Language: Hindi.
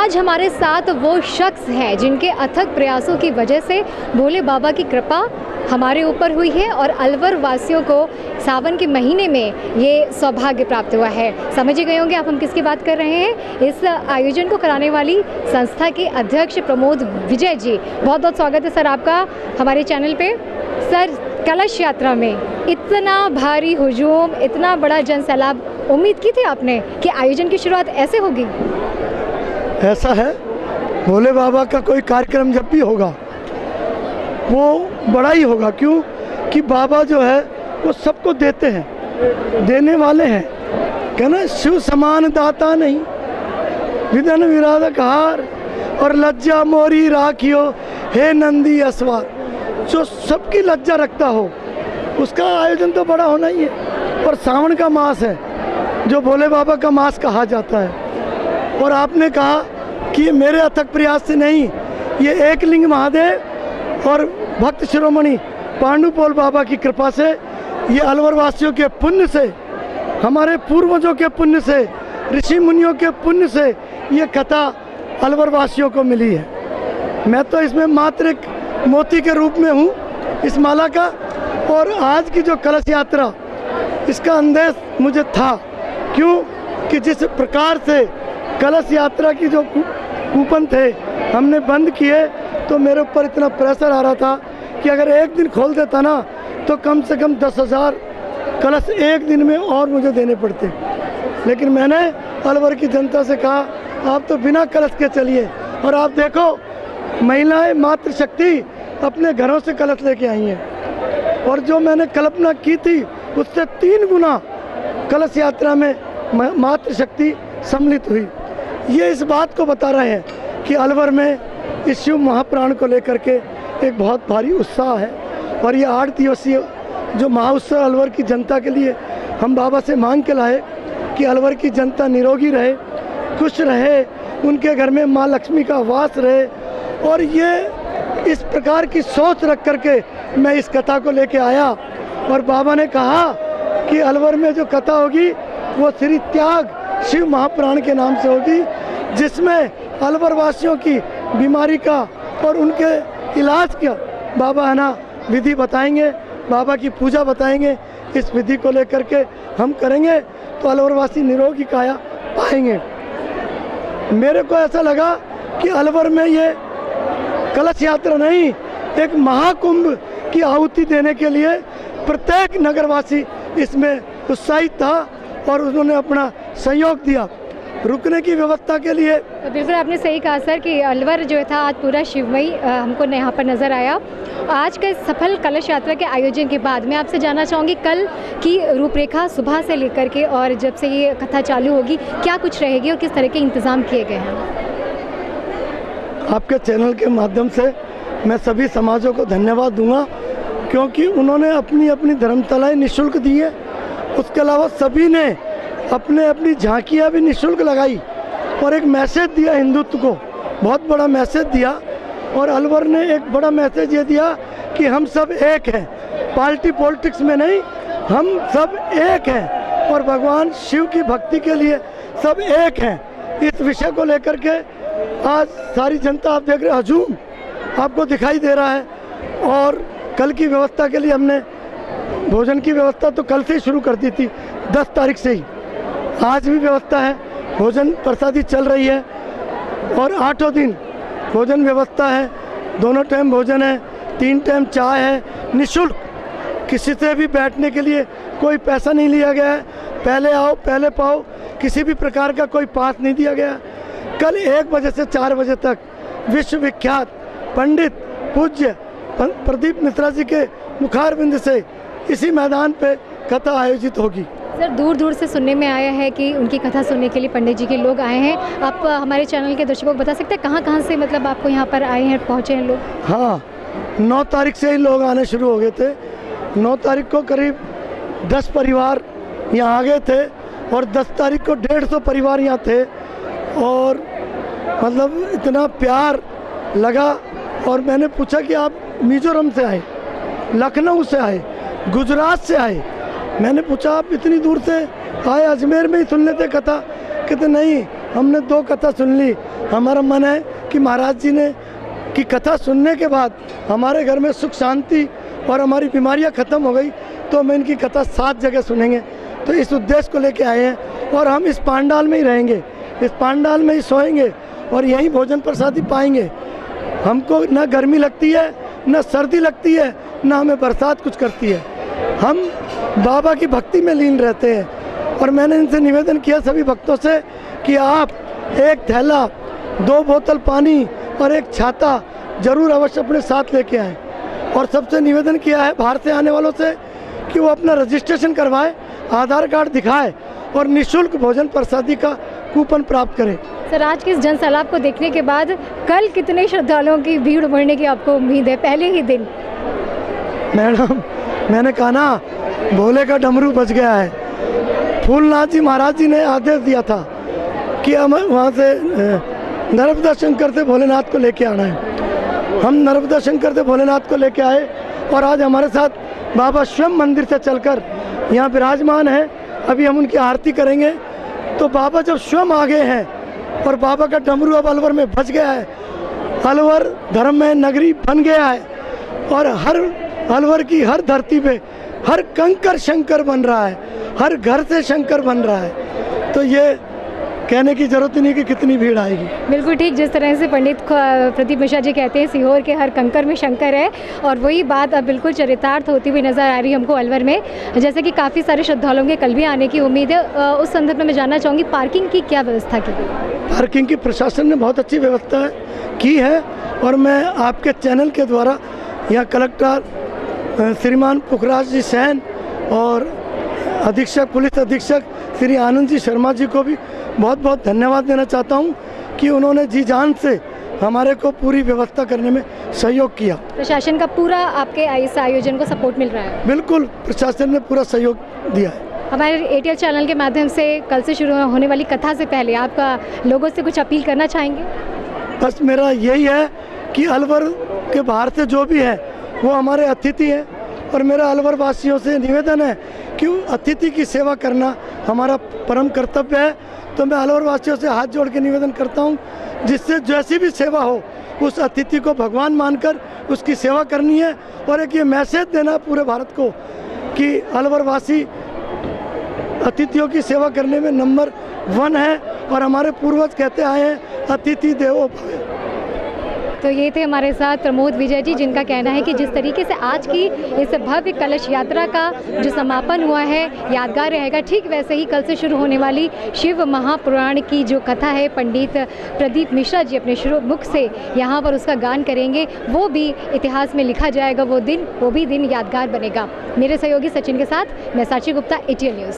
आज हमारे साथ वो शख्स है जिनके अथक प्रयासों की वजह से भोले बाबा की कृपा हमारे ऊपर हुई है और अलवर वासियों को सावन के महीने में ये सौभाग्य प्राप्त हुआ है। समझ ही गए होंगे आप हम किसकी बात कर रहे हैं। इस आयोजन को कराने वाली संस्था के अध्यक्ष प्रमोद विजय जी, बहुत बहुत स्वागत है सर आपका हमारे चैनल पे। सर, कलश यात्रा में इतना भारी हुजूम, इतना बड़ा जन सैलाब, उम्मीद की थी आपने कि आयोजन की शुरुआत ऐसे होगी? ऐसा है, भोले बाबा का कोई कार्यक्रम जब भी होगा वो बड़ा ही होगा। क्यों कि बाबा जो है वो सबको देते हैं, देने वाले हैं। कहना शिव समान दाता नहीं, विधन विराधक हार और लज्जा मोरी राखियो हे नंदी असवार। जो सबकी लज्जा रखता हो उसका आयोजन तो बड़ा होना ही है। और सावन का मास है जो भोले बाबा का मास कहा जाता है। और आपने कहा कि ये मेरे अथक प्रयास से नहीं, ये एक लिंग महादेव और भक्त शिरोमणि पांडुपोल बाबा की कृपा से, ये अलवर वासियों के पुण्य से, हमारे पूर्वजों के पुण्य से, ऋषि मुनियों के पुण्य से ये कथा अलवर वासियों को मिली है। मैं तो इसमें मात्र एक मोती के रूप में हूँ इस माला का। और आज की जो कलश यात्रा, इसका अंदेश मुझे था। क्यों कि जिस प्रकार से कलश यात्रा की जो कूपन थे हमने बंद किए, तो मेरे ऊपर इतना प्रेशर आ रहा था कि अगर एक दिन खोल देता ना तो कम से कम 10,000 कलश एक दिन में और मुझे देने पड़ते। लेकिन मैंने अलवर की जनता से कहा आप तो बिना कलश के चलिए। और आप देखो, महिलाएं मातृशक्ति अपने घरों से कलश लेके आई हैं। और जो मैंने कल्पना की थी उससे 3 गुना कलश यात्रा में मातृशक्ति सम्मिलित हुई। ये इस बात को बता रहे हैं कि अलवर में इस शिव महाप्राण को लेकर के एक बहुत भारी उत्साह है। और ये 8 दिवसीय जो महाउत्सव अलवर की जनता के लिए हम बाबा से मांग के लाए कि अलवर की जनता निरोगी रहे, खुश रहे, उनके घर में माँ लक्ष्मी का वास रहे। और ये इस प्रकार की सोच रख करके मैं इस कथा को लेके आया। और बाबा ने कहा कि अलवर में जो कथा होगी वो श्री त्याग शिव महाप्राण के नाम से होगी, जिसमें अलवर वासियों की बीमारी का और उनके इलाज का बाबा है ना विधि बताएंगे, बाबा की पूजा बताएंगे। इस विधि को लेकर के हम करेंगे तो अलवर वासी निरोगी काया पाएंगे। मेरे को ऐसा लगा कि अलवर में ये कलश यात्रा नहीं, एक महाकुंभ की आहुति देने के लिए प्रत्येक नगरवासी इसमें उत्साहित था और उन्होंने अपना सहयोग दिया। रुकने की व्यवस्था के लिए बिल्कुल आपने सही कहा सर कि अलवर जो था आज पूरा शिवमयी हमको यहाँ पर नज़र आया। आज के सफल कलश यात्रा के आयोजन के बाद मैं आपसे जानना चाहूँगी कल की रूपरेखा सुबह से लेकर के और जब से ये कथा चालू होगी क्या कुछ रहेगी और किस तरह के इंतज़ाम किए गए हैं? आपके चैनल के माध्यम से मैं सभी समाजों को धन्यवाद दूंगा, क्योंकि उन्होंने अपनी अपनी धर्मशालाएँ निःशुल्क दी है। उसके अलावा सभी ने अपनी झांकियाँ भी निःशुल्क लगाई और एक मैसेज दिया हिंदुत्व को, बहुत बड़ा मैसेज दिया। और अलवर ने एक बड़ा मैसेज ये दिया कि हम सब एक हैं, पार्टी पॉलिटिक्स में नहीं, हम सब एक हैं और भगवान शिव की भक्ति के लिए सब एक हैं। इस विषय को लेकर के आज सारी जनता, आप देख रहे हैं, हजूम आपको दिखाई दे रहा है। और कल की व्यवस्था के लिए हमने भोजन की व्यवस्था तो कल से ही शुरू कर दी थी, 10 तारीख से ही। आज भी व्यवस्था है, भोजन प्रसादी चल रही है और 8 दिन भोजन व्यवस्था है। 2 टाइम भोजन है, 3 टाइम चाय है, निःशुल्क। किसी से भी बैठने के लिए कोई पैसा नहीं लिया गया है, पहले आओ पहले पाओ, किसी भी प्रकार का कोई पास नहीं दिया गया। कल 1 बजे से 4 बजे तक विश्वविख्यात पंडित पूज्य प्रदीप मिश्रा जी के मुखारबिंद से इसी मैदान पे कथा आयोजित होगी। सर, दूर दूर से सुनने में आया है कि उनकी कथा सुनने के लिए पंडित जी के लोग आए हैं। आप हमारे चैनल के दर्शकों को बता सकते हैं कहाँ कहाँ से मतलब आपको यहाँ पर आए हैं, पहुँचे हैं लोग? हाँ, 9 तारीख से ही लोग आने शुरू हो गए थे। 9 तारीख को करीब 10 परिवार यहाँ आ गए थे और 10 तारीख को 150 परिवार यहाँ थे। और मतलब इतना प्यार लगा। और मैंने पूछा कि आप मिजोरम से आए, लखनऊ से आए, गुजरात से आए। मैंने पूछा आप इतनी दूर से आए, अजमेर में ही सुन लेते कथा? कहते नहीं, हमने 2 कथा सुन ली। हमारा मन है कि महाराज जी ने की कथा सुनने के बाद हमारे घर में सुख शांति और हमारी बीमारियां ख़त्म हो गई, तो हम इनकी कथा 7 जगह सुनेंगे। तो इस उद्देश्य को लेके आए हैं और हम इस पांडाल में ही रहेंगे, इस पांडाल में ही सोएंगे और यहीं भोजन प्रसादी पाएंगे। हमको न गर्मी लगती है, न सर्दी लगती है, न हमें बरसात कुछ करती है। हम बाबा की भक्ति में लीन रहते हैं। और मैंने इनसे निवेदन किया सभी भक्तों से कि आप 1 थैला, 2 बोतल पानी और 1 छाता जरूर अवश्य अपने साथ लेके आएँ। और सबसे निवेदन किया है बाहर से आने वालों से कि वो अपना रजिस्ट्रेशन करवाए, आधार कार्ड दिखाए और निःशुल्क भोजन प्रसादी का कूपन प्राप्त करें। सर, आज के इस जन सैलाब को देखने के बाद कल कितने श्रद्धालुओं की भीड़ बढ़ने की आपको उम्मीद है पहले ही दिन? मैडम, मैंने कहा ना, भोले का डमरू बज गया है। फूलनाथ जी महाराज जी ने आदेश दिया था कि हम वहाँ से नर्मदा शंकर से भोलेनाथ को लेके आना है। हम नर्मदा शंकर से भोलेनाथ को लेके आए और आज हमारे साथ बाबा स्वयं मंदिर से चलकर यहाँ विराजमान है। अभी हम उनकी आरती करेंगे। तो बाबा जब स्वयं आ गए हैं और बाबा का डमरू अब अलवर में बज गया है, अलवर धर्म में नगरी बन गया है और हर अलवर की हर धरती पे हर कंकर शंकर बन रहा है, हर घर से शंकर बन रहा है। तो ये कहने की जरूरत नहीं कि कितनी भीड़ आएगी। बिल्कुल ठीक, जिस तरह से पंडित प्रदीप मिश्रा जी कहते हैं सीहोर के हर कंकर में शंकर है, और वही बात अब बिल्कुल चरितार्थ होती हुई नज़र आ रही है हमको अलवर में। जैसे कि काफ़ी सारे श्रद्धालुओं के कल भी आने की उम्मीद है। उस संदर्भ में मैं जानना चाहूँगी पार्किंग की क्या व्यवस्था की गई? पार्किंग की प्रशासन ने बहुत अच्छी व्यवस्था की है और मैं आपके चैनल के द्वारा यहाँ कलेक्टर श्रीमान पुखराज जी सैन और अधीक्षक पुलिस अधीक्षक श्री आनंद जी शर्मा जी को भी बहुत बहुत धन्यवाद देना चाहता हूँ कि उन्होंने जी जान से हमारे को पूरी व्यवस्था करने में सहयोग किया। प्रशासन का पूरा आपके इस आयोजन को सपोर्ट मिल रहा है? बिल्कुल, प्रशासन ने पूरा सहयोग दिया है। हमारे एटीएल चैनल के माध्यम से कल से शुरू होने वाली कथा से पहले आपका लोगों से कुछ अपील करना चाहेंगे? बस मेरा यही है कि अलवर के बाहर से जो भी है वो हमारे अतिथि हैं और मेरा अलवर वासियों से निवेदन है कि अतिथि की सेवा करना हमारा परम कर्तव्य है। तो मैं अलवर वासियों से हाथ जोड़ के निवेदन करता हूँ, जिससे जैसी भी सेवा हो उस अतिथि को भगवान मानकर उसकी सेवा करनी है। और एक ये मैसेज देना पूरे भारत को कि अलवर वासी अतिथियों की सेवा करने में नंबर 1 है और हमारे पूर्वज कहते आए हैं अतिथि देवो भव। तो ये थे हमारे साथ प्रमोद विजय जी, जिनका कहना है कि जिस तरीके से आज की इस भव्य कलश यात्रा का जो समापन हुआ है यादगार रहेगा, ठीक वैसे ही कल से शुरू होने वाली शिव महापुराण की जो कथा है पंडित प्रदीप मिश्रा जी अपने शुरू मुख से यहाँ पर उसका गान करेंगे, वो भी इतिहास में लिखा जाएगा। वो भी दिन यादगार बनेगा। मेरे सहयोगी सचिन के साथ मैं साक्षी गुप्ता, एटीएल न्यूज़।